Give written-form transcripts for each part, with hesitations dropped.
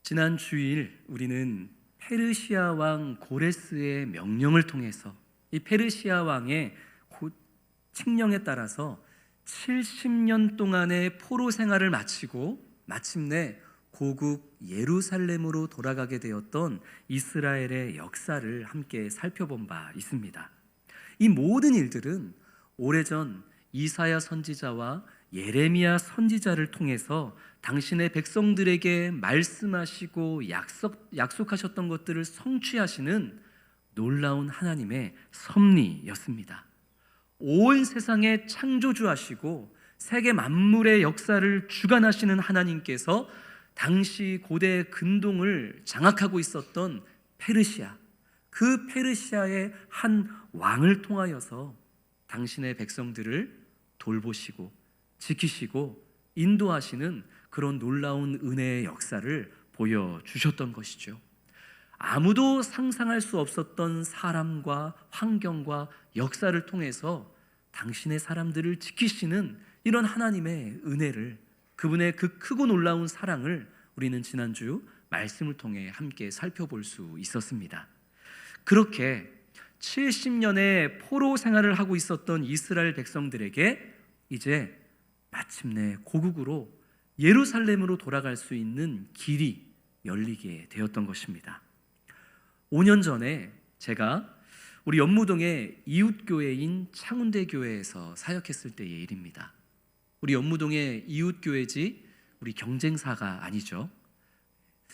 지난 주일 우리는 페르시아 왕 고레스의 명령을 통해서 이 페르시아 왕의 칙령에 따라서 70년 동안의 포로 생활을 마치고 마침내 고국 예루살렘으로 돌아가게 되었던 이스라엘의 역사를 함께 살펴본 바 있습니다. 이 모든 일들은 오래전 이사야 선지자와 예레미야 선지자를 통해서 당신의 백성들에게 말씀하시고 약속하셨던 것들을 성취하시는 놀라운 하나님의 섭리였습니다. 온 세상의 창조주하시고 세계 만물의 역사를 주관하시는 하나님께서 당시 고대 근동을 장악하고 있었던 페르시아, 그 페르시아의 한 왕을 통하여서 당신의 백성들을 돌보시고 지키시고 인도하시는 그런 놀라운 은혜의 역사를 보여주셨던 것이죠. 아무도 상상할 수 없었던 사람과 환경과 역사를 통해서 당신의 사람들을 지키시는 이런 하나님의 은혜를, 그분의 그 크고 놀라운 사랑을 우리는 지난주 말씀을 통해 함께 살펴볼 수 있었습니다. 그렇게 70년의 포로 생활을 하고 있었던 이스라엘 백성들에게 이제 마침내 고국으로 예루살렘으로 돌아갈 수 있는 길이 열리게 되었던 것입니다. 5년 전에 제가 우리 연무동의 이웃교회인 창운대교회에서 사역했을 때의 일입니다. 우리 연무동의 이웃교회지 우리 경쟁사가 아니죠.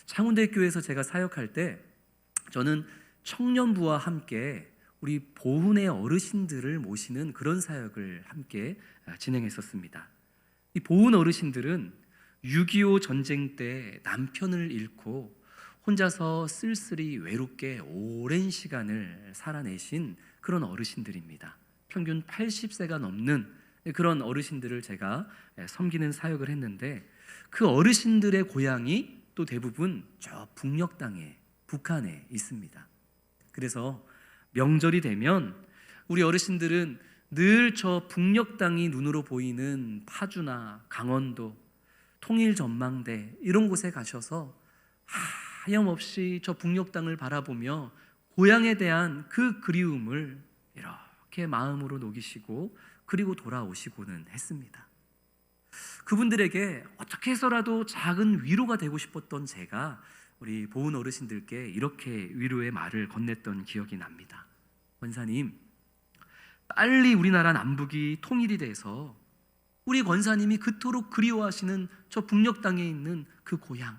창운대교회에서 제가 사역할 때 저는 청년부와 함께 우리 보훈의 어르신들을 모시는 그런 사역을 함께 진행했었습니다. 이 보훈 어르신들은 6.25 전쟁 때 남편을 잃고 혼자서 쓸쓸히 외롭게 오랜 시간을 살아내신 그런 어르신들입니다. 평균 80세가 넘는 그런 어르신들을 제가 섬기는 사역을 했는데, 그 어르신들의 고향이 또 대부분 저 북녘 땅에, 북한에 있습니다. 그래서 명절이 되면 우리 어르신들은 늘 저 북녘 땅이 눈으로 보이는 파주나 강원도, 통일 전망대 이런 곳에 가셔서 하염없이 저 북녘 땅을 바라보며 고향에 대한 그 그리움을 이렇게 마음으로 녹이시고 그리고 돌아오시고는 했습니다. 그분들에게 어떻게 해서라도 작은 위로가 되고 싶었던 제가 우리 보훈 어르신들께 이렇게 위로의 말을 건넸던 기억이 납니다. 권사님, 빨리 우리나라 남북이 통일이 돼서 우리 권사님이 그토록 그리워하시는 저 북녘 땅에 있는 그 고향,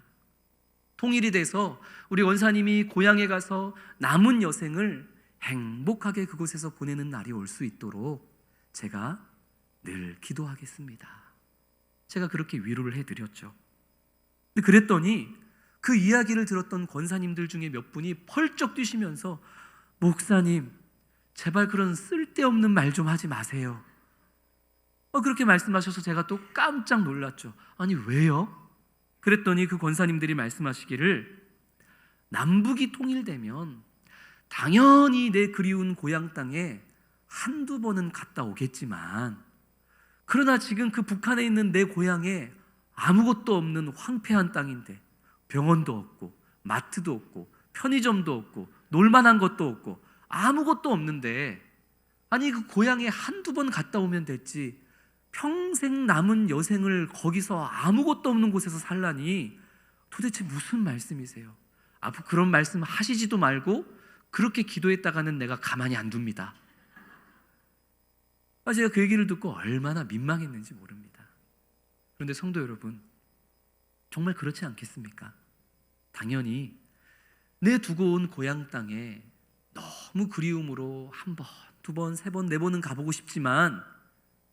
통일이 돼서 우리 원사님이 고향에 가서 남은 여생을 행복하게 그곳에서 보내는 날이 올 수 있도록 제가 늘 기도하겠습니다. 제가 그렇게 위로를 해드렸죠. 근데 그랬더니 그 이야기를 들었던 권사님들 중에 몇 분이 펄쩍 뛰시면서, 목사님, 제발 그런 쓸데없는 말 좀 하지 마세요. 그렇게 말씀하셔서 제가 또 깜짝 놀랐죠. 아니 왜요? 그랬더니 그 권사님들이 말씀하시기를, 남북이 통일되면 당연히 내 그리운 고향 땅에 한두 번은 갔다 오겠지만, 그러나 지금 그 북한에 있는 내 고향에 아무것도 없는 황폐한 땅인데 병원도 없고 마트도 없고 편의점도 없고 놀만한 것도 없고 아무것도 없는데, 아니 그 고향에 한두 번 갔다 오면 됐지 평생 남은 여생을 거기서 아무것도 없는 곳에서 살라니 도대체 무슨 말씀이세요? 앞으로 그런 말씀 하시지도 말고 그렇게 기도했다가는 내가 가만히 안 둡니다. 제가 그 얘기를 듣고 얼마나 민망했는지 모릅니다. 그런데 성도 여러분, 정말 그렇지 않겠습니까? 당연히 내 두고 온 고향 땅에 너무 그리움으로 한 번, 두 번, 세 번, 네 번은 가보고 싶지만,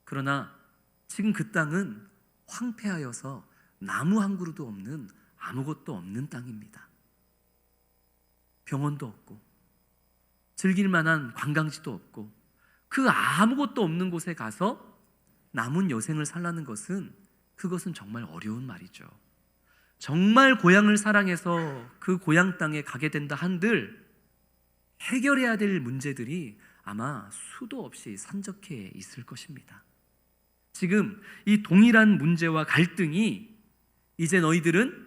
그러나 지금 그 땅은 황폐하여서 나무 한 그루도 없는 아무것도 없는 땅입니다. 병원도 없고 즐길 만한 관광지도 없고 그 아무것도 없는 곳에 가서 남은 여생을 살라는 것은, 그것은 정말 어려운 말이죠. 정말 고향을 사랑해서 그 고향 땅에 가게 된다 한들 해결해야 될 문제들이 아마 수도 없이 산적해 있을 것입니다. 지금 이 동일한 문제와 갈등이 이제 너희들은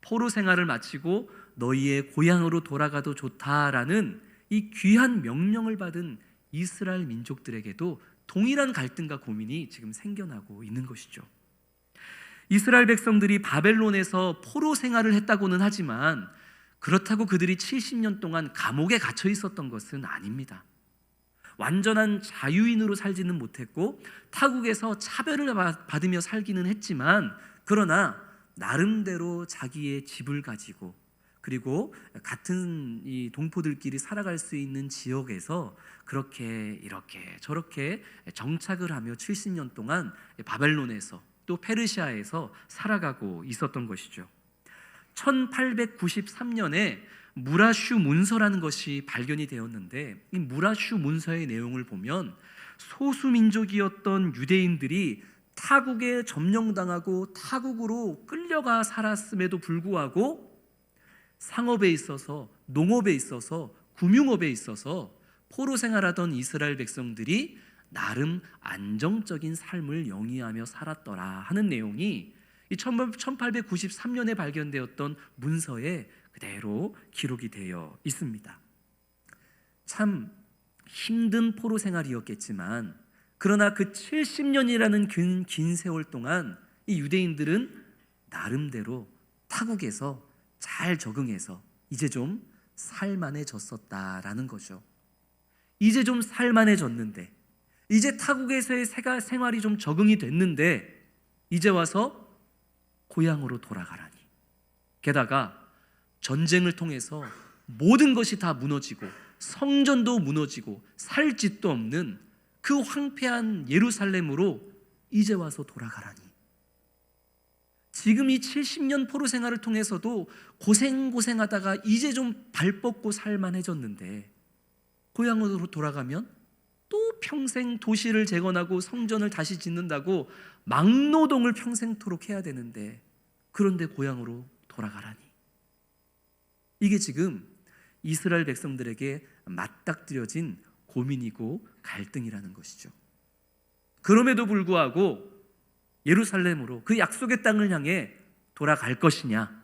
포로 생활을 마치고 너희의 고향으로 돌아가도 좋다라는 이 귀한 명령을 받은 이스라엘 민족들에게도 동일한 갈등과 고민이 지금 생겨나고 있는 것이죠. 이스라엘 백성들이 바벨론에서 포로 생활을 했다고는 하지만 그렇다고 그들이 70년 동안 감옥에 갇혀 있었던 것은 아닙니다. 완전한 자유인으로 살지는 못했고 타국에서 차별을 받으며 살기는 했지만, 그러나 나름대로 자기의 집을 가지고 그리고 같은 이 동포들끼리 살아갈 수 있는 지역에서 그렇게 이렇게 저렇게 정착을 하며 70년 동안 바벨론에서 또 페르시아에서 살아가고 있었던 것이죠. 1893년에 무라슈 문서라는 것이 발견이 되었는데, 이 무라슈 문서의 내용을 보면 소수민족이었던 유대인들이 타국에 점령당하고 타국으로 끌려가 살았음에도 불구하고 상업에 있어서, 농업에 있어서, 금융업에 있어서 포로 생활하던 이스라엘 백성들이 나름 안정적인 삶을 영위하며 살았더라 하는 내용이 이 1893년에 발견되었던 문서에 그대로 기록이 되어 있습니다. 참 힘든 포로 생활이었겠지만, 그러나 그 70년이라는 긴 세월 동안 이 유대인들은 나름대로 타국에서 잘 적응해서 이제 좀 살만해졌었다라는 거죠. 이제 좀 살만해졌는데, 이제 타국에서의 생활이 좀 적응이 됐는데 이제 와서 고향으로 돌아가라니. 게다가 전쟁을 통해서 모든 것이 다 무너지고 성전도 무너지고 살 짓도 없는 그 황폐한 예루살렘으로 이제 와서 돌아가라니. 지금 이 70년 포로 생활을 통해서도 고생하다가 이제 좀 발 뻗고 살만해졌는데 고향으로 돌아가면 또 평생 도시를 재건하고 성전을 다시 짓는다고 막노동을 평생토록 해야 되는데, 그런데 고향으로 돌아가라니. 이게 지금 이스라엘 백성들에게 맞닥뜨려진 고민이고 갈등이라는 것이죠. 그럼에도 불구하고 예루살렘으로, 그 약속의 땅을 향해 돌아갈 것이냐,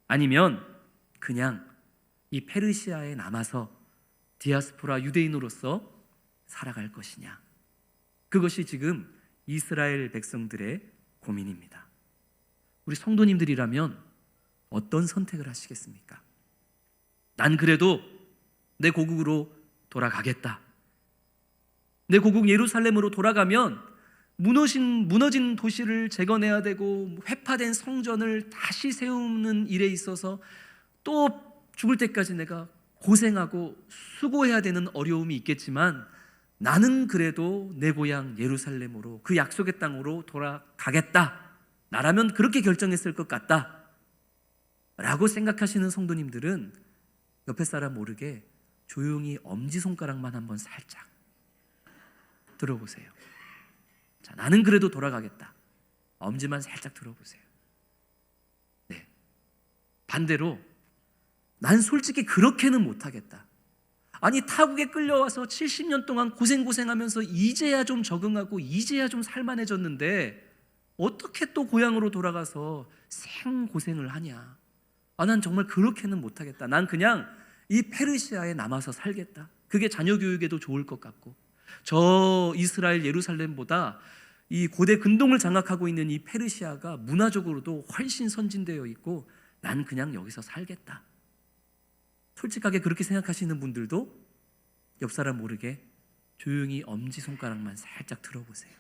아니면 그냥 이 페르시아에 남아서 디아스포라 유대인으로서 살아갈 것이냐, 그것이 지금 이스라엘 백성들의 고민입니다. 우리 성도님들이라면 어떤 선택을 하시겠습니까? 난 그래도 내 고국으로 돌아가겠다. 내 고국 예루살렘으로 돌아가면 무너진 도시를 재건해야 되고 회파된 성전을 다시 세우는 일에 있어서 또 죽을 때까지 내가 고생하고 수고해야 되는 어려움이 있겠지만, 나는 그래도 내 고향 예루살렘으로, 그 약속의 땅으로 돌아가겠다. 나라면 그렇게 결정했을 것 같다 라고 생각하시는 성도님들은 옆에 사람 모르게 조용히 엄지손가락만 한번 살짝 들어보세요. 자, 나는 그래도 돌아가겠다. 엄지만 살짝 들어보세요. 네. 반대로 난 솔직히 그렇게는 못하겠다. 아니, 타국에 끌려와서 70년 동안 고생하면서 이제야 좀 적응하고 이제야 좀 살만해졌는데 어떻게 또 고향으로 돌아가서 생고생을 하냐. 난 정말 그렇게는 못하겠다. 난 그냥 이 페르시아에 남아서 살겠다. 그게 자녀 교육에도 좋을 것 같고, 저 이스라엘 예루살렘보다 이 고대 근동을 장악하고 있는 이 페르시아가 문화적으로도 훨씬 선진되어 있고 난 그냥 여기서 살겠다. 솔직하게 그렇게 생각하시는 분들도 옆 사람 모르게 조용히 엄지손가락만 살짝 들어보세요.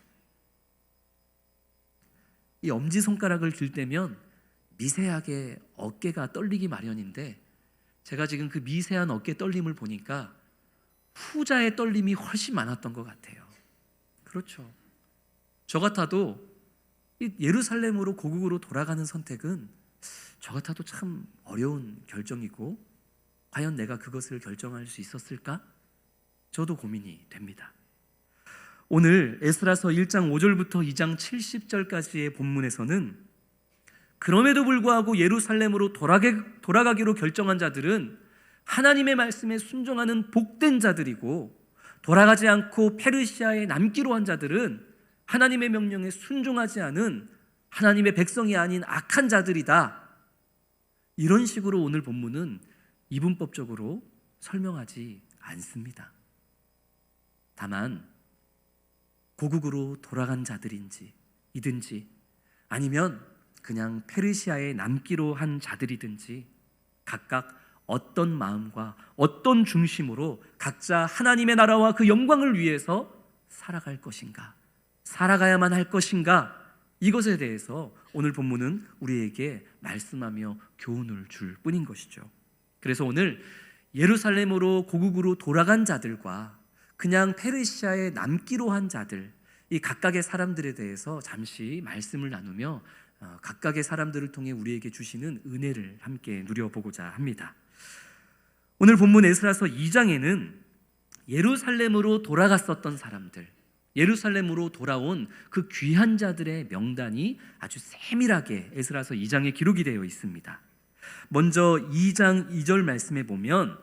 이 엄지손가락을 들 때면 미세하게 어깨가 떨리기 마련인데, 제가 지금 그 미세한 어깨 떨림을 보니까 후자의 떨림이 훨씬 많았던 것 같아요. 그렇죠. 저 같아도 이 예루살렘으로 고국으로 돌아가는 선택은 저 같아도 참 어려운 결정이고, 과연 내가 그것을 결정할 수 있었을까? 저도 고민이 됩니다. 오늘 에스라서 1장 5절부터 2장 70절까지의 본문에서는 그럼에도 불구하고 예루살렘으로 돌아가기로 결정한 자들은 하나님의 말씀에 순종하는 복된 자들이고, 돌아가지 않고 페르시아에 남기로 한 자들은 하나님의 명령에 순종하지 않은 하나님의 백성이 아닌 악한 자들이다. 이런 식으로 오늘 본문은 이분법적으로 설명하지 않습니다. 다만 고국으로 돌아간 자들인지 이든지 아니면 그냥 페르시아에 남기로 한 자들이든지 각각 어떤 마음과 어떤 중심으로 각자 하나님의 나라와 그 영광을 위해서 살아갈 것인가, 살아가야만 할 것인가, 이것에 대해서 오늘 본문은 우리에게 말씀하며 교훈을 줄 뿐인 것이죠. 그래서 오늘 예루살렘으로 고국으로 돌아간 자들과 그냥 페르시아에 남기로 한 자들, 이 각각의 사람들에 대해서 잠시 말씀을 나누며 각각의 사람들을 통해 우리에게 주시는 은혜를 함께 누려보고자 합니다. 오늘 본문 에스라서 2장에는 예루살렘으로 돌아갔었던 사람들, 예루살렘으로 돌아온 그 귀한 자들의 명단이 아주 세밀하게 에스라서 2장에 기록이 되어 있습니다. 먼저 2장 2절 말씀에 보면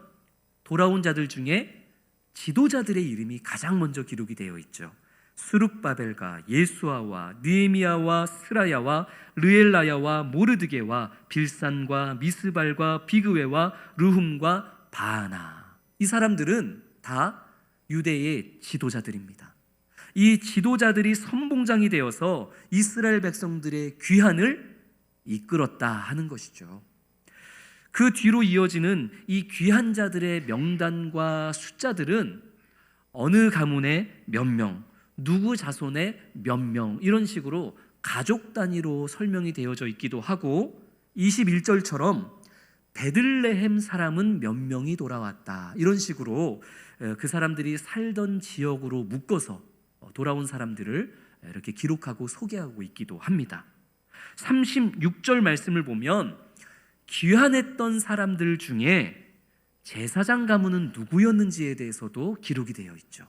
돌아온 자들 중에 지도자들의 이름이 가장 먼저 기록이 되어 있죠. 스룹바벨과 예수아와 느헤미야와 스라야와 르엘라야와 모르드게와 빌산과 미스발과 비그웨와 르훔과 바하나, 이 사람들은 다 유대의 지도자들입니다. 이 지도자들이 선봉장이 되어서 이스라엘 백성들의 귀환을 이끌었다 하는 것이죠. 그 뒤로 이어지는 이 귀한 자들의 명단과 숫자들은 어느 가문의 몇 명, 누구 자손의 몇 명, 이런 식으로 가족 단위로 설명이 되어져 있기도 하고 21절처럼 베들레헴 사람은 몇 명이 돌아왔다, 이런 식으로 그 사람들이 살던 지역으로 묶어서 돌아온 사람들을 이렇게 기록하고 소개하고 있기도 합니다. 36절 말씀을 보면 귀환했던 사람들 중에 제사장 가문은 누구였는지에 대해서도 기록이 되어 있죠.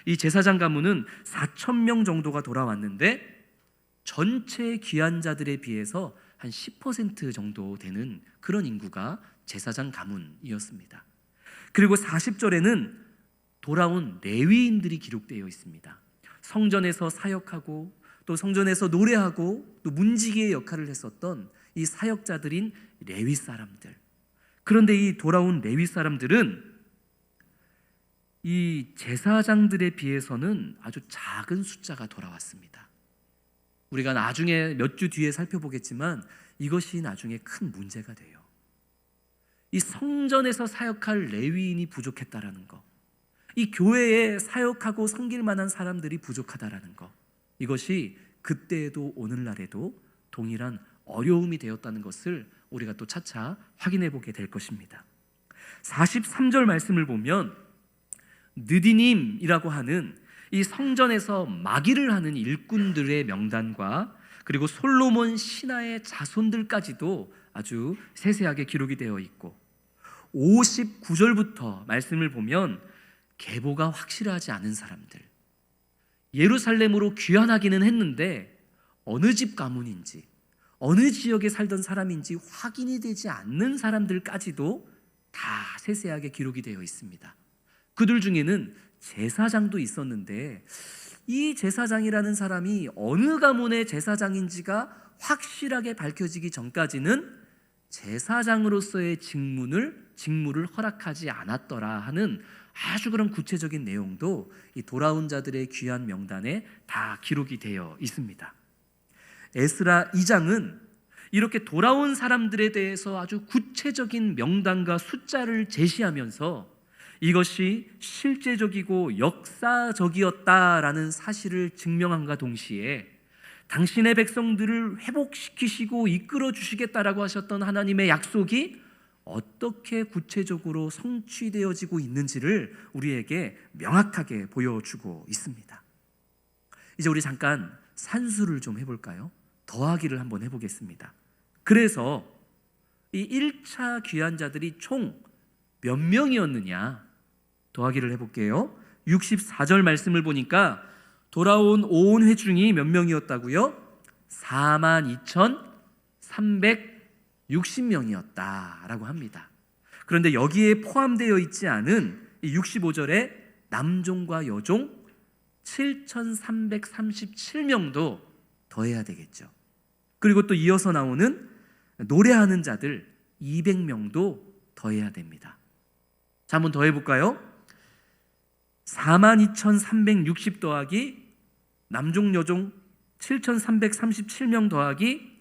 이 제사장 가문은 4,000명 정도가 돌아왔는데 전체 귀환자들에 비해서 한 10% 정도 되는 그런 인구가 제사장 가문이었습니다. 그리고 40절에는 돌아온 레위인들이 기록되어 있습니다. 성전에서 사역하고 또 성전에서 노래하고 또 문지기의 역할을 했었던 이 사역자들인 레위 사람들. 그런데 이 돌아온 레위 사람들은 이 제사장들에 비해서는 아주 작은 숫자가 돌아왔습니다. 우리가 나중에 몇 주 뒤에 살펴보겠지만 이것이 나중에 큰 문제가 돼요. 이 성전에서 사역할 레위인이 부족했다라는 거, 이 교회에 사역하고 섬길 만한 사람들이 부족하다라는 거, 이것이 그때에도 오늘날에도 동일한 어려움이 되었다는 것을 우리가 또 차차 확인해 보게 될 것입니다. 43절 말씀을 보면 느디님이라고 하는 이 성전에서 마기를 하는 일꾼들의 명단과 그리고 솔로몬 신하의 자손들까지도 아주 세세하게 기록이 되어 있고 59절부터 말씀을 보면 계보가 확실하지 않은 사람들, 예루살렘으로 귀환하기는 했는데 어느 집 가문인지 어느 지역에 살던 사람인지 확인이 되지 않는 사람들까지도 다 세세하게 기록이 되어 있습니다. 그들 중에는 제사장도 있었는데 이 제사장이라는 사람이 어느 가문의 제사장인지가 확실하게 밝혀지기 전까지는 제사장으로서의 직무를 허락하지 않았더라 하는 아주 그런 구체적인 내용도 이 돌아온 자들의 귀한 명단에 다 기록이 되어 있습니다. 에스라 2장은 이렇게 돌아온 사람들에 대해서 아주 구체적인 명단과 숫자를 제시하면서 이것이 실제적이고 역사적이었다라는 사실을 증명함과 동시에 당신의 백성들을 회복시키시고 이끌어 주시겠다라고 하셨던 하나님의 약속이 어떻게 구체적으로 성취되어지고 있는지를 우리에게 명확하게 보여주고 있습니다. 이제 우리 잠깐 산수를 좀 해볼까요? 더하기를 한번 해보겠습니다. 그래서 이 1차 귀환자들이 총 몇 명이었느냐 더하기를 해볼게요. 64절 말씀을 보니까 돌아온 온 회중이 몇 명이었다고요? 42,360명이었다라고 합니다. 그런데 여기에 포함되어 있지 않은 이 65절에 남종과 여종 7,337명도 더해야 되겠죠. 그리고 또 이어서 나오는 노래하는 자들 200명도 더해야 됩니다. 자, 한번 더 해볼까요? 42,360 더하기 남종 여종 7,337명 더하기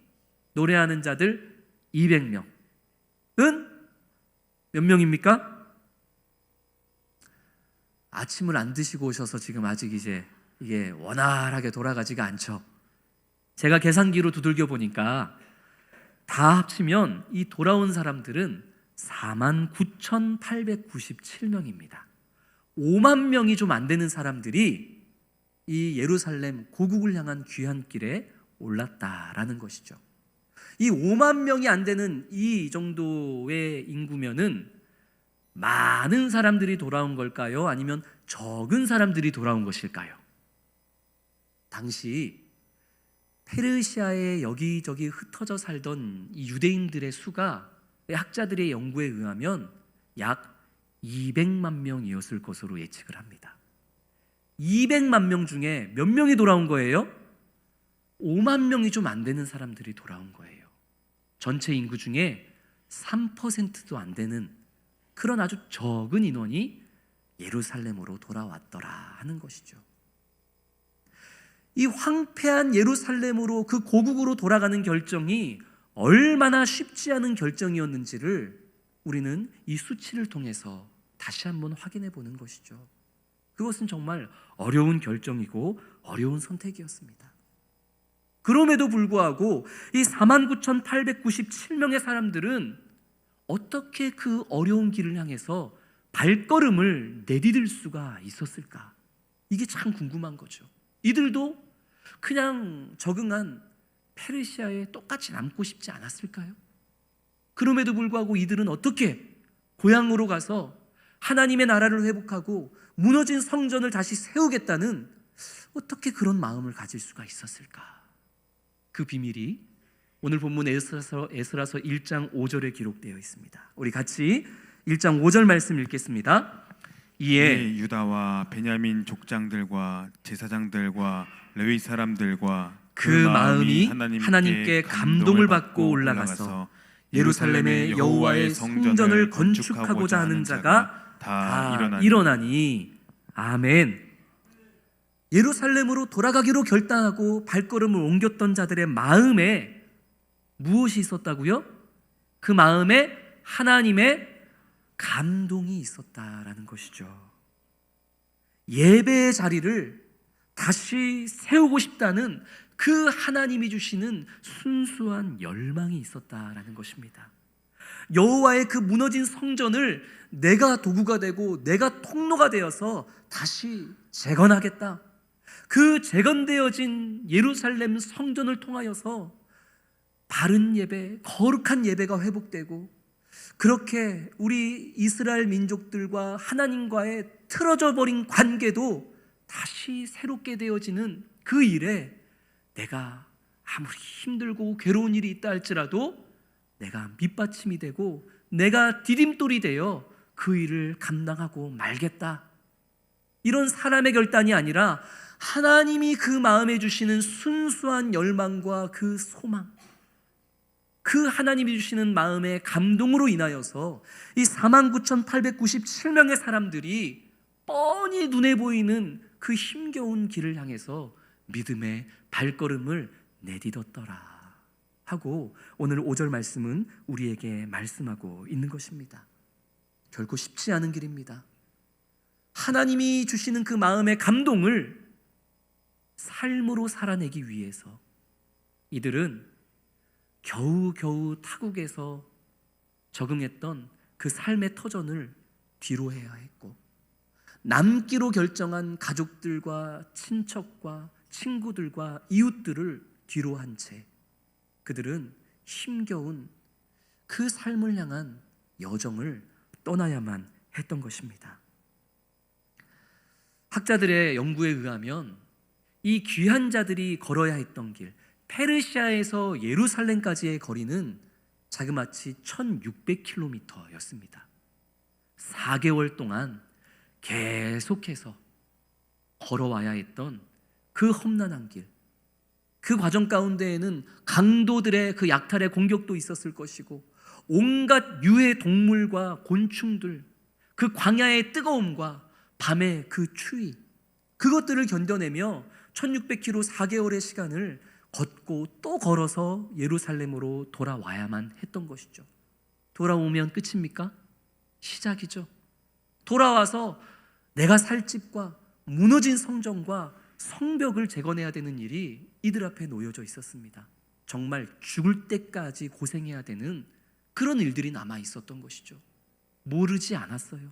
노래하는 자들 200명은 몇 명입니까? 아침을 안 드시고 오셔서 지금 아직 이게 원활하게 돌아가지가 않죠. 제가 계산기로 두들겨 보니까 다 합치면 이 돌아온 사람들은 49,897명입니다. 5만 명이 좀 안 되는 사람들이 이 예루살렘 고국을 향한 귀한 길에 올랐다라는 것이죠. 이 5만 명이 안 되는 이 정도의 인구면은 많은 사람들이 돌아온 걸까요? 아니면 적은 사람들이 돌아온 것일까요? 당시 페르시아에 여기저기 흩어져 살던 이 유대인들의 수가 학자들의 연구에 의하면 약 200만 명이었을 것으로 예측을 합니다. 200만 명 중에 몇 명이 돌아온 거예요? 5만 명이 좀 안 되는 사람들이 돌아온 거예요. 전체 인구 중에 3%도 안 되는 그런 아주 적은 인원이 예루살렘으로 돌아왔더라 하는 것이죠. 이 황폐한 예루살렘으로 그 고국으로 돌아가는 결정이 얼마나 쉽지 않은 결정이었는지를 우리는 이 수치를 통해서 다시 한번 확인해 보는 것이죠. 그것은 정말 어려운 결정이고 어려운 선택이었습니다. 그럼에도 불구하고 이 49,897명의 사람들은 어떻게 그 어려운 길을 향해서 발걸음을 내디딜 수가 있었을까? 이게 참 궁금한 거죠. 이들도 그냥 적응한 페르시아에 똑같이 남고 싶지 않았을까요? 그럼에도 불구하고 이들은 어떻게 고향으로 가서 하나님의 나라를 회복하고 무너진 성전을 다시 세우겠다는 어떻게 그런 마음을 가질 수가 있었을까? 그 비밀이 오늘 본문 에스라서 1장 5절에 기록되어 있습니다. 우리 같이 1장 5절 말씀 읽겠습니다. 이에 유다와 베냐민 족장들과 제사장들과 레위 사람들과 그 마음이 하나님께 감동을 받고 올라가서 예루살렘의 여호와의 성전을 건축하고자 하는 자가 다 일어나니. 아멘. 예루살렘으로 돌아가기로 결단하고 발걸음을 옮겼던 자들의 마음에 무엇이 있었다고요? 그 마음에 하나님의 감동이 있었다라는 것이죠. 예배의 자리를 다시 세우고 싶다는 그 하나님이 주시는 순수한 열망이 있었다라는 것입니다. 여호와의 그 무너진 성전을 내가 도구가 되고 내가 통로가 되어서 다시 재건하겠다. 그 재건되어진 예루살렘 성전을 통하여서 바른 예배, 거룩한 예배가 회복되고 그렇게 우리 이스라엘 민족들과 하나님과의 틀어져 버린 관계도 다시 새롭게 되어지는 그 일에 내가 아무리 힘들고 괴로운 일이 있다 할지라도 내가 밑받침이 되고 내가 디딤돌이 되어 그 일을 감당하고 말겠다. 이런 사람의 결단이 아니라 하나님이 그 마음에 주시는 순수한 열망과 그 소망, 그 하나님이 주시는 마음의 감동으로 인하여서 이 49,897명의 사람들이 뻔히 눈에 보이는 그 힘겨운 길을 향해서 믿음의 발걸음을 내딛었더라 하고 오늘 5절 말씀은 우리에게 말씀하고 있는 것입니다. 결코 쉽지 않은 길입니다. 하나님이 주시는 그 마음의 감동을 삶으로 살아내기 위해서 이들은 겨우겨우 타국에서 적응했던 그 삶의 터전을 뒤로 해야 했고 남기로 결정한 가족들과 친척과 친구들과 이웃들을 뒤로 한 채 그들은 힘겨운 그 삶을 향한 여정을 떠나야만 했던 것입니다. 학자들의 연구에 의하면 이 귀한 자들이 걸어야 했던 길, 페르시아에서 예루살렘까지의 거리는 자그마치 1600km였습니다. 4개월 동안 계속해서 걸어와야 했던 그 험난한 길, 그 과정 가운데에는 강도들의 그 약탈의 공격도 있었을 것이고, 온갖 유해 동물과 곤충들, 그 광야의 뜨거움과 밤의 그 추위, 그것들을 견뎌내며 1600km 4개월의 시간을 걷고 또 걸어서 예루살렘으로 돌아와야만 했던 것이죠. 돌아오면 끝입니까? 시작이죠. 돌아와서 내가 살 집과 무너진 성전과 성벽을 재건해야 되는 일이 이들 앞에 놓여져 있었습니다. 정말 죽을 때까지 고생해야 되는 그런 일들이 남아 있었던 것이죠. 모르지 않았어요.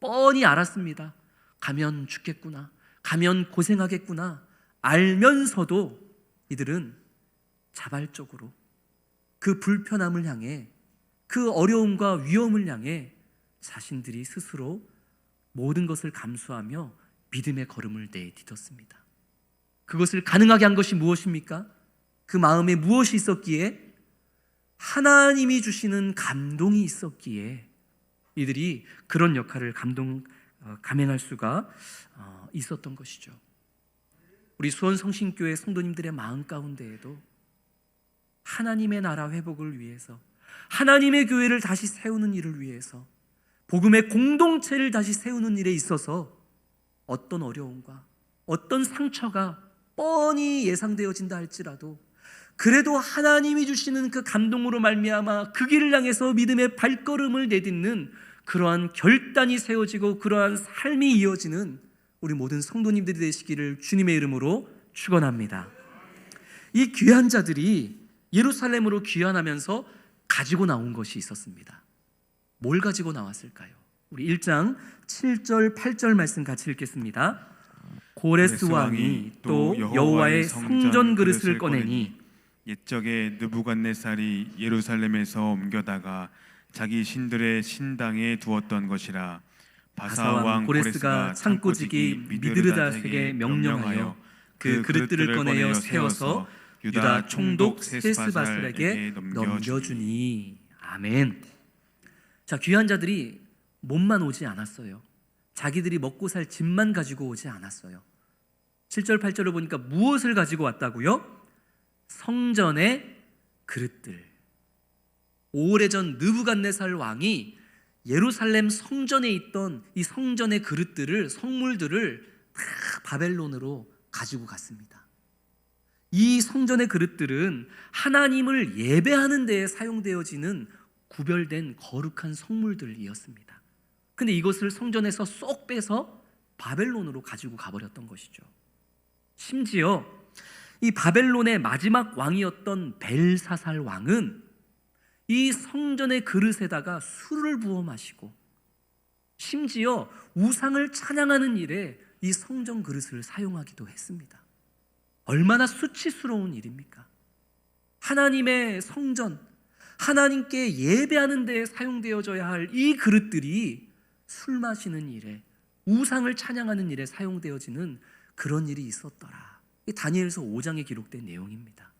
뻔히 알았습니다. 가면 죽겠구나, 가면 고생하겠구나 알면서도 이들은 자발적으로 그 불편함을 향해, 그 어려움과 위험을 향해 자신들이 스스로 모든 것을 감수하며 믿음의 걸음을 내딛었습니다. 그것을 가능하게 한 것이 무엇입니까? 그 마음에 무엇이 있었기에? 하나님이 주시는 감동이 있었기에 이들이 그런 역할을 감행할 수가 있었던 것이죠. 우리 수원성신교회 성도님들의 마음 가운데에도 하나님의 나라 회복을 위해서, 하나님의 교회를 다시 세우는 일을 위해서, 복음의 공동체를 다시 세우는 일에 있어서 어떤 어려움과 어떤 상처가 뻔히 예상되어진다 할지라도, 그래도 하나님이 주시는 그 감동으로 말미암아 그 길을 향해서 믿음의 발걸음을 내딛는 그러한 결단이 세워지고 그러한 삶이 이어지는 우리 모든 성도님들이 되시기를 주님의 이름으로 축원합니다. 이 귀한 자들이 예루살렘으로 귀환하면서 가지고 나온 것이 있었습니다. 뭘 가지고 나왔을까요? 우리 1장 7절 8절 말씀 같이 읽겠습니다. 고레스 왕이 또 여호와의 성전 그릇을 꺼내니 옛적에 느부갓네살이 예루살렘에서 옮겨다가 자기 신들의 신당에 두었던 것이라. 바사왕 고레스가 창고지기 미드르닷에게 명령하여 그 그릇들을 꺼내어 세워서 유다 총독 세스바살에게 넘겨주니. 아멘. 자, 귀한 자들이 몸만 오지 않았어요. 자기들이 먹고 살 집만 가지고 오지 않았어요. 7절 8절을 보니까 무엇을 가지고 왔다고요? 성전의 그릇들. 오래전 느부갓네살 왕이 예루살렘 성전에 있던 이 성전의 그릇들을, 성물들을 다 바벨론으로 가지고 갔습니다. 이 성전의 그릇들은 하나님을 예배하는 데에 사용되어지는 구별된 거룩한 성물들이었습니다. 근데 이것을 성전에서 쏙 빼서 바벨론으로 가지고 가버렸던 것이죠. 심지어 이 바벨론의 마지막 왕이었던 벨사살 왕은 이 성전의 그릇에다가 술을 부어 마시고, 심지어 우상을 찬양하는 일에 이 성전 그릇을 사용하기도 했습니다. 얼마나 수치스러운 일입니까? 하나님의 성전, 하나님께 예배하는 데에 사용되어져야 할 이 그릇들이 술 마시는 일에, 우상을 찬양하는 일에 사용되어지는 그런 일이 있었더라. 이 다니엘서 5장에 기록된 내용입니다.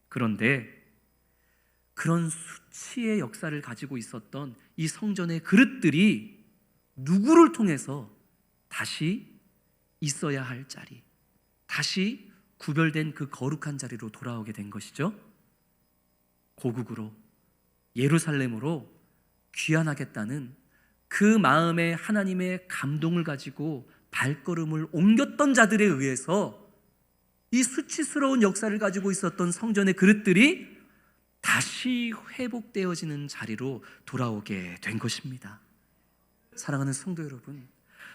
그런데 그런 수치의 역사를 가지고 있었던 이 성전의 그릇들이 누구를 통해서 다시 있어야 할 자리, 다시 구별된 그 거룩한 자리로 돌아오게 된 것이죠. 고국으로, 예루살렘으로 귀환하겠다는 그 마음에 하나님의 감동을 가지고 발걸음을 옮겼던 자들에 의해서 이 수치스러운 역사를 가지고 있었던 성전의 그릇들이 다시 회복되어지는 자리로 돌아오게 된 것입니다. 사랑하는 성도 여러분,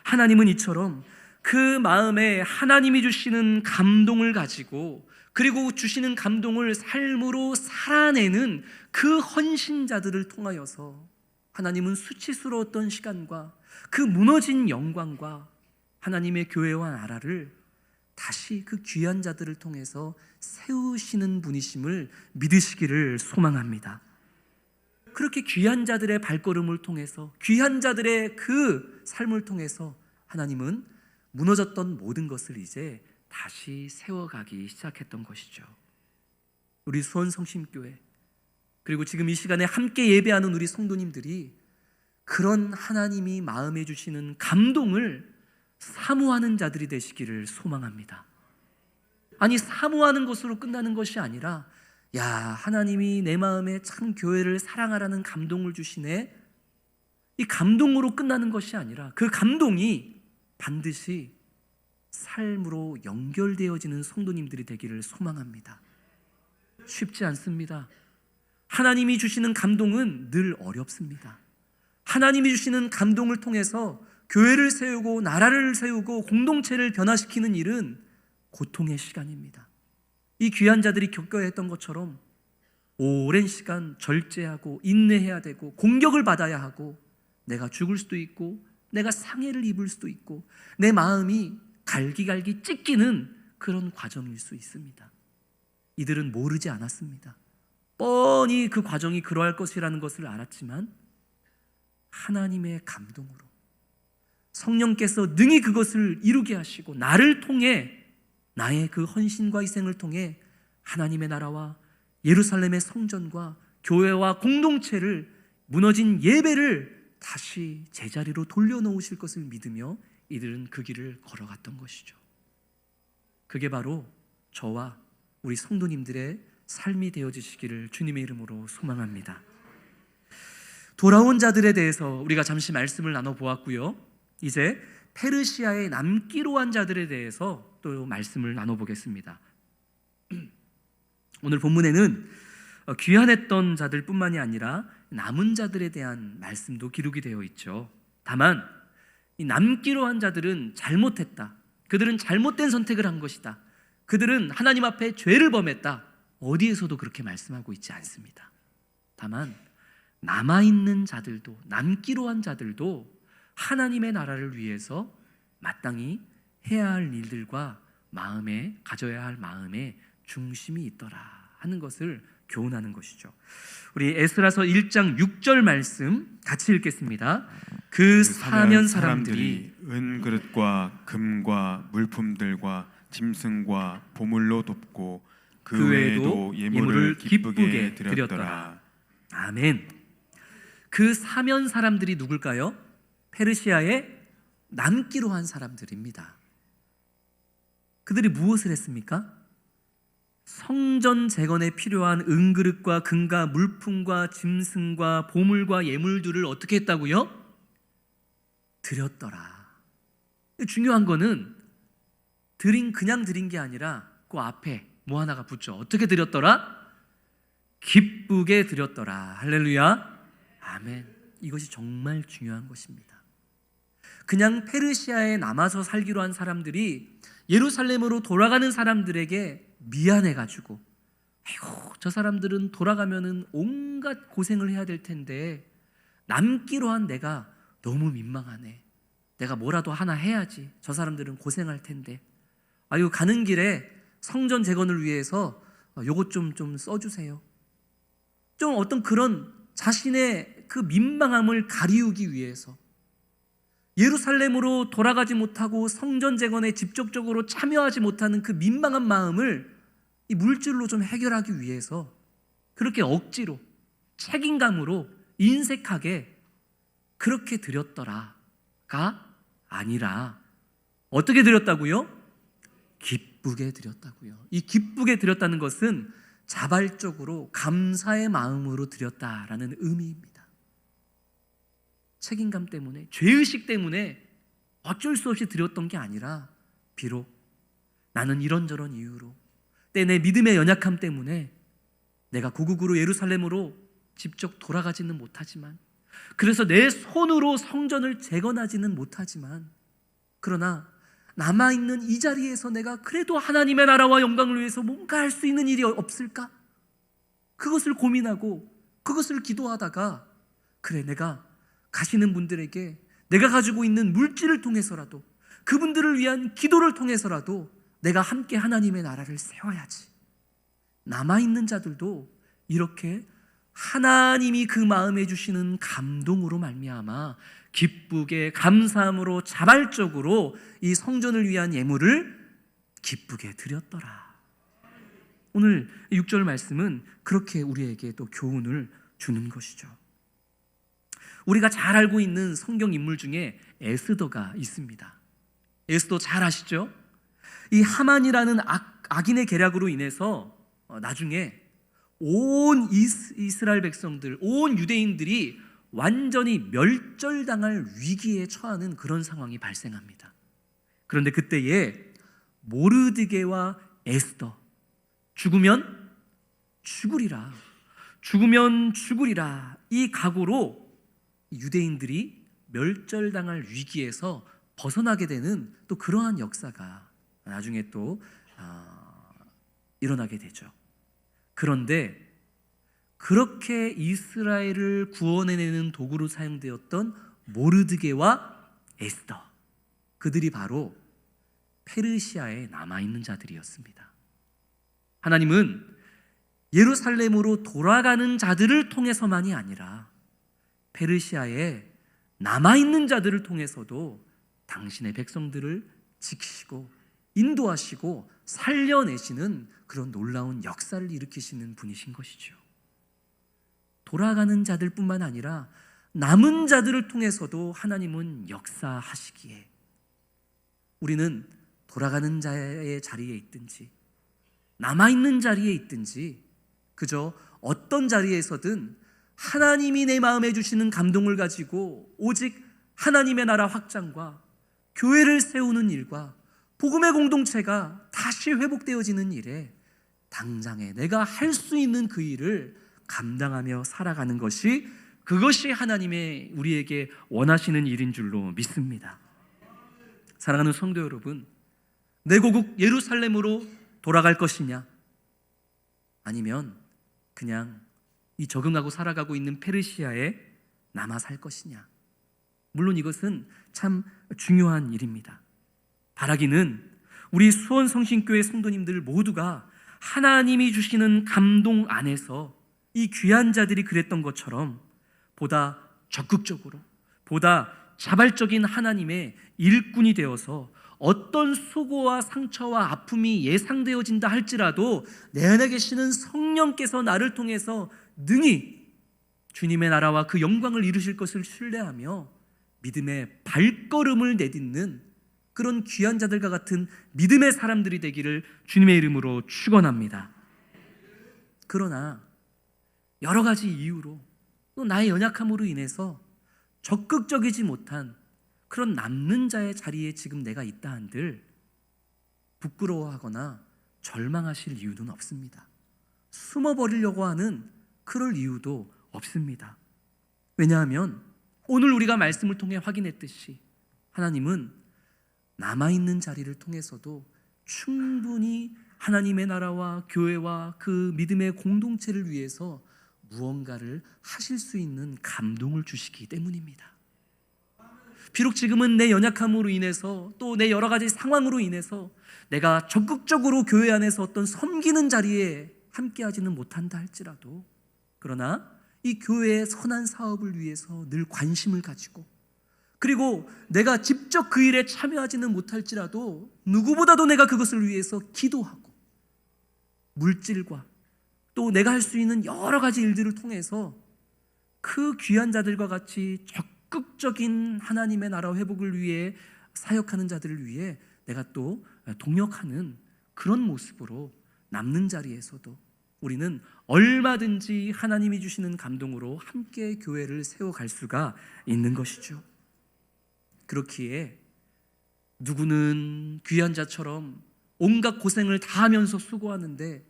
하나님은 이처럼 그 마음에 하나님이 주시는 감동을 가지고, 그리고 주시는 감동을 삶으로 살아내는 그 헌신자들을 통하여서 하나님은 수치스러웠던 시간과 그 무너진 영광과 하나님의 교회와 나라를 다시 그 귀한 자들을 통해서 세우시는 분이심을 믿으시기를 소망합니다. 그렇게 귀한 자들의 발걸음을 통해서, 귀한 자들의 그 삶을 통해서 하나님은 무너졌던 모든 것을 이제 다시 세워가기 시작했던 것이죠. 우리 수원성심교회, 그리고 지금 이 시간에 함께 예배하는 우리 성도님들이 그런 하나님이 마음에 주시는 감동을 사모하는 자들이 되시기를 소망합니다. 아니 사모하는 것으로 끝나는 것이 아니라 야, 하나님이 내 마음에 참 교회를 사랑하라는 감동을 주시네. 이 감동으로 끝나는 것이 아니라 그 감동이 반드시 삶으로 연결되어지는 성도님들이 되기를 소망합니다. 쉽지 않습니다. 하나님이 주시는 감동은 늘 어렵습니다. 하나님이 주시는 감동을 통해서 교회를 세우고 나라를 세우고 공동체를 변화시키는 일은 고통의 시간입니다. 이 귀한 자들이 겪어야 했던 것처럼 오랜 시간 절제하고 인내해야 되고 공격을 받아야 하고 내가 죽을 수도 있고 내가 상해를 입을 수도 있고 내 마음이 갈기갈기 찢기는 그런 과정일 수 있습니다. 이들은 모르지 않았습니다. 뻔히 그 과정이 그러할 것이라는 것을 알았지만 하나님의 감동으로 성령께서 능히 그것을 이루게 하시고 나를 통해 나의 그 헌신과 희생을 통해 하나님의 나라와 예루살렘의 성전과 교회와 공동체를 무너진 예배를 다시 제자리로 돌려놓으실 것을 믿으며 이들은 그 길을 걸어갔던 것이죠. 그게 바로 저와 우리 성도님들의 삶이 되어지시기를 주님의 이름으로 소망합니다. 돌아온 자들에 대해서 우리가 잠시 말씀을 나눠보았고요. 이제 페르시아에 남기로 한 자들에 대해서 또 말씀을 나눠보겠습니다. 오늘 본문에는 귀환했던 자들뿐만이 아니라 남은 자들에 대한 말씀도 기록이 되어 있죠. 다만 이 남기로 한 자들은 잘못했다. 그들은 잘못된 선택을 한 것이다. 그들은 하나님 앞에 죄를 범했다. 어디에서도 그렇게 말씀하고 있지 않습니다. 다만 남아있는 자들도, 남기로 한 자들도 하나님의 나라를 위해서 마땅히 해야 할 일들과 마음에 가져야 할 마음에 중심이 있더라 하는 것을 교훈하는 것이죠. 우리 에스라서 1장 6절 말씀 같이 읽겠습니다. 그 사면 사람들이 은그릇과 금과 물품들과 짐승과 보물로 돕고 그 외에도 예물을 기쁘게 드렸더라. 아멘. 그 사면 사람들이 누굴까요? 페르시아에 남기로 한 사람들입니다. 그들이 무엇을 했습니까? 성전 재건에 필요한 은그릇과 금과 물품과 짐승과 보물과 예물들을 어떻게 했다고요? 드렸더라. 중요한 거는 그냥 드린 게 아니라 그 앞에 뭐 하나가 붙죠. 어떻게 드렸더라? 기쁘게 드렸더라. 할렐루야. 아멘. 이것이 정말 중요한 것입니다. 그냥 페르시아에 남아서 살기로 한 사람들이 예루살렘으로 돌아가는 사람들에게 미안해가지고 아이고 저 사람들은 돌아가면은 온갖 고생을 해야 될 텐데 남기로 한 내가 너무 민망하네. 내가 뭐라도 하나 해야지. 저 사람들은 고생할 텐데. 아유 가는 길에 성전 재건을 위해서 요것 좀 써주세요. 좀 어떤 그런 자신의 그 민망함을 가리우기 위해서 예루살렘으로 돌아가지 못하고 성전 재건에 직접적으로 참여하지 못하는 그 민망한 마음을 이 물질로 좀 해결하기 위해서 그렇게 억지로 책임감으로 인색하게 그렇게 드렸더라가 아니라 어떻게 드렸다고요? 기쁘게 드렸다고요. 이 기쁘게 드렸다는 것은 자발적으로 감사의 마음으로 드렸다라는 의미입니다. 책임감 때문에, 죄의식 때문에 어쩔 수 없이 드렸던 게 아니라 비록 나는 이런저런 이유로 때 내 믿음의 연약함 때문에 내가 고국으로 예루살렘으로 직접 돌아가지는 못하지만 그래서 내 손으로 성전을 재건하지는 못하지만 그러나 남아있는 이 자리에서 내가 그래도 하나님의 나라와 영광을 위해서 뭔가 할 수 있는 일이 없을까? 그것을 고민하고 그것을 기도하다가 그래 내가 가시는 분들에게 내가 가지고 있는 물질을 통해서라도 그분들을 위한 기도를 통해서라도 내가 함께 하나님의 나라를 세워야지. 남아있는 자들도 이렇게 하나님이 그 마음에 주시는 감동으로 말미암아 기쁘게 감사함으로 자발적으로 이 성전을 위한 예물을 기쁘게 드렸더라. 오늘 6절 말씀은 그렇게 우리에게 또 교훈을 주는 것이죠. 우리가 잘 알고 있는 성경 인물 중에 에스더가 있습니다. 에스더 잘 아시죠? 이 하만이라는 악인의 계략으로 인해서 나중에 온 이스라엘 백성들, 온 유대인들이 완전히 멸절당할 위기에 처하는 그런 상황이 발생합니다. 그런데 그때에 모르드게와 에스더, 죽으면 죽으리라, 죽으면 죽으리라, 이 각오로 유대인들이 멸절당할 위기에서 벗어나게 되는 또 그러한 역사가 나중에 또 일어나게 되죠. 그런데 그렇게 이스라엘을 구원해내는 도구로 사용되었던 모르드게와 에스더, 그들이 바로 페르시아에 남아있는 자들이었습니다. 하나님은 예루살렘으로 돌아가는 자들을 통해서만이 아니라 페르시아에 남아있는 자들을 통해서도 당신의 백성들을 지키시고 인도하시고 살려내시는 그런 놀라운 역사를 일으키시는 분이신 것이죠. 돌아가는 자들뿐만 아니라 남은 자들을 통해서도 하나님은 역사하시기에 우리는 돌아가는 자의 자리에 있든지 남아있는 자리에 있든지 그저 어떤 자리에서든 하나님이 내 마음에 주시는 감동을 가지고 오직 하나님의 나라 확장과 교회를 세우는 일과 복음의 공동체가 다시 회복되어지는 일에 당장에 내가 할 수 있는 그 일을 감당하며 살아가는 것이, 그것이 하나님의 우리에게 원하시는 일인 줄로 믿습니다. 사랑하는 성도 여러분, 내 고국 예루살렘으로 돌아갈 것이냐, 아니면 그냥 이 적응하고 살아가고 있는 페르시아에 남아 살 것이냐. 물론 이것은 참 중요한 일입니다. 바라기는 우리 수원성신교회 성도님들 모두가 하나님이 주시는 감동 안에서 이 귀한 자들이 그랬던 것처럼 보다 적극적으로, 보다 자발적인 하나님의 일꾼이 되어서 어떤 수고와 상처와 아픔이 예상되어진다 할지라도 내 안에 계시는 성령께서 나를 통해서 능히 주님의 나라와 그 영광을 이루실 것을 신뢰하며 믿음의 발걸음을 내딛는 그런 귀한 자들과 같은 믿음의 사람들이 되기를 주님의 이름으로 축원합니다. 그러나 여러 가지 이유로 또 나의 연약함으로 인해서 적극적이지 못한 그런 남는 자의 자리에 지금 내가 있다 한들 부끄러워하거나 절망하실 이유는 없습니다. 숨어버리려고 하는 그럴 이유도 없습니다. 왜냐하면 오늘 우리가 말씀을 통해 확인했듯이 하나님은 남아있는 자리를 통해서도 충분히 하나님의 나라와 교회와 그 믿음의 공동체를 위해서 무언가를 하실 수 있는 감동을 주시기 때문입니다. 비록 지금은 내 연약함으로 인해서 또 내 여러 가지 상황으로 인해서 내가 적극적으로 교회 안에서 어떤 섬기는 자리에 함께하지는 못한다 할지라도, 그러나 이 교회의 선한 사업을 위해서 늘 관심을 가지고, 그리고 내가 직접 그 일에 참여하지는 못할지라도 누구보다도 내가 그것을 위해서 기도하고 물질과 또 내가 할 수 있는 여러 가지 일들을 통해서 그 귀한 자들과 같이 적극적인 하나님의 나라 회복을 위해 사역하는 자들을 위해 내가 또 동역하는 그런 모습으로 남는 자리에서도 우리는 얼마든지 하나님이 주시는 감동으로 함께 교회를 세워갈 수가 있는 것이죠. 그렇기에 누구는 귀한 자처럼 온갖 고생을 다 하면서 수고하는데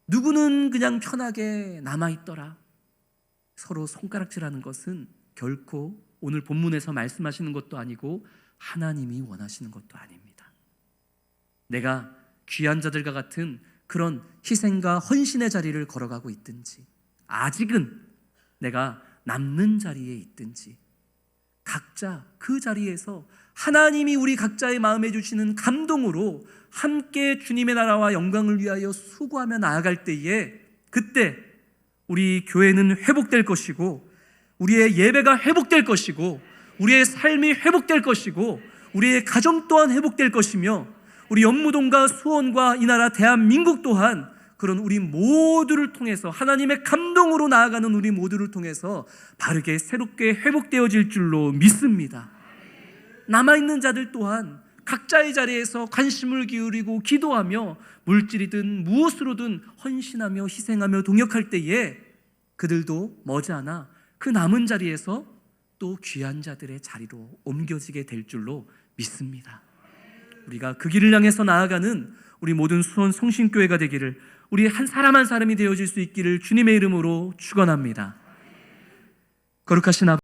누구는 그냥 편하게 남아있더라. 서로 손가락질하는 것은 결코 오늘 본문에서 말씀하시는 것도 아니고 하나님이 원하시는 것도 아닙니다. 내가 귀한 자들과 같은 그런 희생과 헌신의 자리를 걸어가고 있든지, 아직은 내가 남는 자리에 있든지, 각자 그 자리에서 하나님이 우리 각자의 마음에 주시는 감동으로 함께 주님의 나라와 영광을 위하여 수고하며 나아갈 때에, 그때 우리 교회는 회복될 것이고, 우리의 예배가 회복될 것이고, 우리의 삶이 회복될 것이고, 우리의 가정 또한 회복될 것이며, 우리 연무동과 수원과 이 나라 대한민국 또한 그런 우리 모두를 통해서 하나님의 감동으로 나아가는 우리 모두를 통해서 바르게 새롭게 회복되어질 줄로 믿습니다. 남아있는 자들 또한 각자의 자리에서 관심을 기울이고 기도하며 물질이든 무엇으로든 헌신하며 희생하며 동역할 때에 그들도 머지않아 그 남은 자리에서 또 귀한 자들의 자리로 옮겨지게 될 줄로 믿습니다. 우리가 그 길을 향해서 나아가는 우리 모든 수원 성신교회가 되기를, 우리 한 사람 한 사람이 되어질 수 있기를 주님의 이름으로 축원합니다. 거룩하신 아버지,